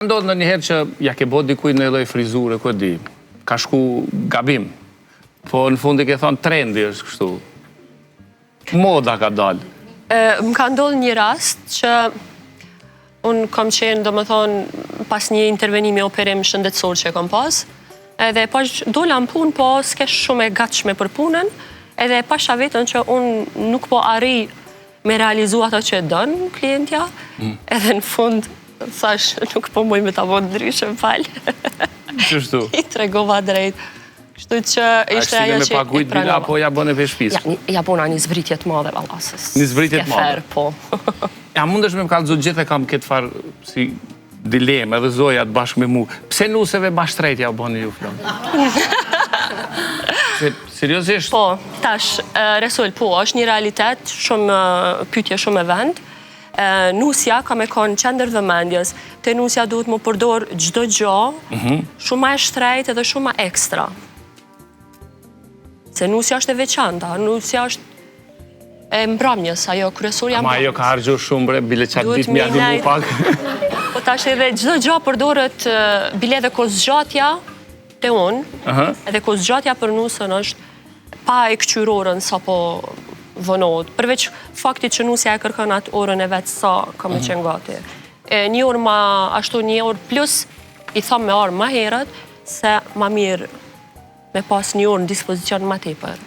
Ndodhë në njëherë që ja ke bot dikuj në lloj frizure, ku e di, ka shku gabim, po në fundi ke thonë trendi është kështu. Moda ka dalë. Më ka ndodhë një rast që unë kam qenë, do më thonë, pas një intervenimi operim shëndetësor që e kam pas, edhe pash dola në punë, po s'ke shumë e gatshme për punën, edhe pasha vetën që unë nuk po arri me realizu ato që e dënë klientja, edhe në fund thash, nuk po muj me ta bo ndryshë, më falë. Qështu? I tregova drejt. Kështu që ishte ajo që i pranova. Apo ja bëne vesh shtëpisë? Ja bona një zbritje të madhe, vallasës. Një zbritje të madhe? Po. Ja, mundesh me më kallëzu gjithë e kam këtë farë si dilemë, edhe Zoja të bashkë me mu. Pse nuseve bashkëtretja u bëni ju flamë? Seriosisht? Po, tash, Resul, po, është një realitet, shumë pyetje shumë e vend. Nusja ka me konë qendër vëmendjes, te nusja duhet më përdor çdo gjë, shumë ma e shtrejt edhe shumë ma ekstra. Se nusja është e veçanta, nusja është e mbramjes, ajo kryesorja mbramjes. Ma ajo ka hargju shumë bre, bile qatë ditë mja një mu pak. Po tash edhe çdo gjë përdoret, bile dhe kozgjatja te unë, edhe kozgjatja për nusën është pa e këqyrorën sa po vënohet, përveç faktit që nusja e kërkon atë orën e vetë sa ka me qenë gati. Një orë ma, ashtu një orë plus, i thamë me orë ma herët, se ma mirë me pas një orë në dispozicion ma tepër.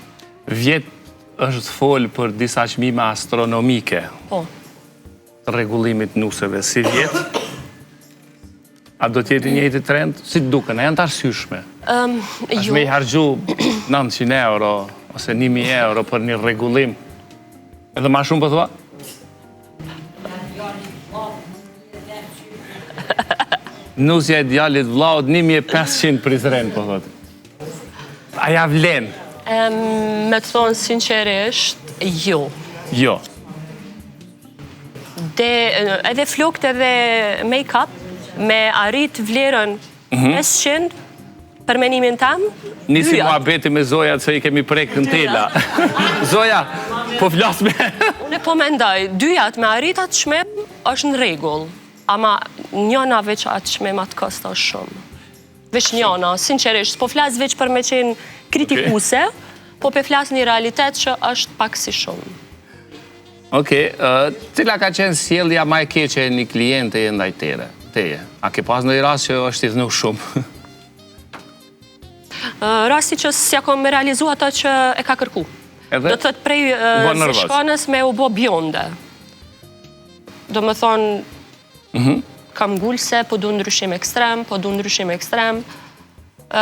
Vjet është folë për disa çmime astronomike. Po. Të rregullimit nuseve, si vjet? A do t'jeti njëjti trend? Si t'duken, a janë të arsyeshme? Është me i hargju 900 euro, ose 1000 euro për një rregullim. Edhe ma shumë për thua? Nusja e djalit vllaut 1500 prizren, për thot. A ja vlen? Me të thonë sinqerisht, jo. Jo. Edhe flokt edhe make-up, me arrit vlerën 500, për menimin tam, nisi muhabeti me Zoja që i kemi prek në tela. Zoja, po flas me... Unë po mendoj, dyjat me arrit atë çmim është në rregull, ama njëna veç atë çmim atë kosto shumë. Veç njëna, sinqerisht, po flas veç për me qenë kritikuse, po pe flas një realitet që është pak si shumë. Okej, cila ka qenë sjellja më e keqe e një kliente ndaj teje? A ke pas ndonjë rast që është i dhënë shumë? Rasti që s'ja kom me realizu ato që e ka kërku. Do të thët prej shkanës me u bo bjonde. Do më thonë, kam gullse, po du ndryshim ekstrem,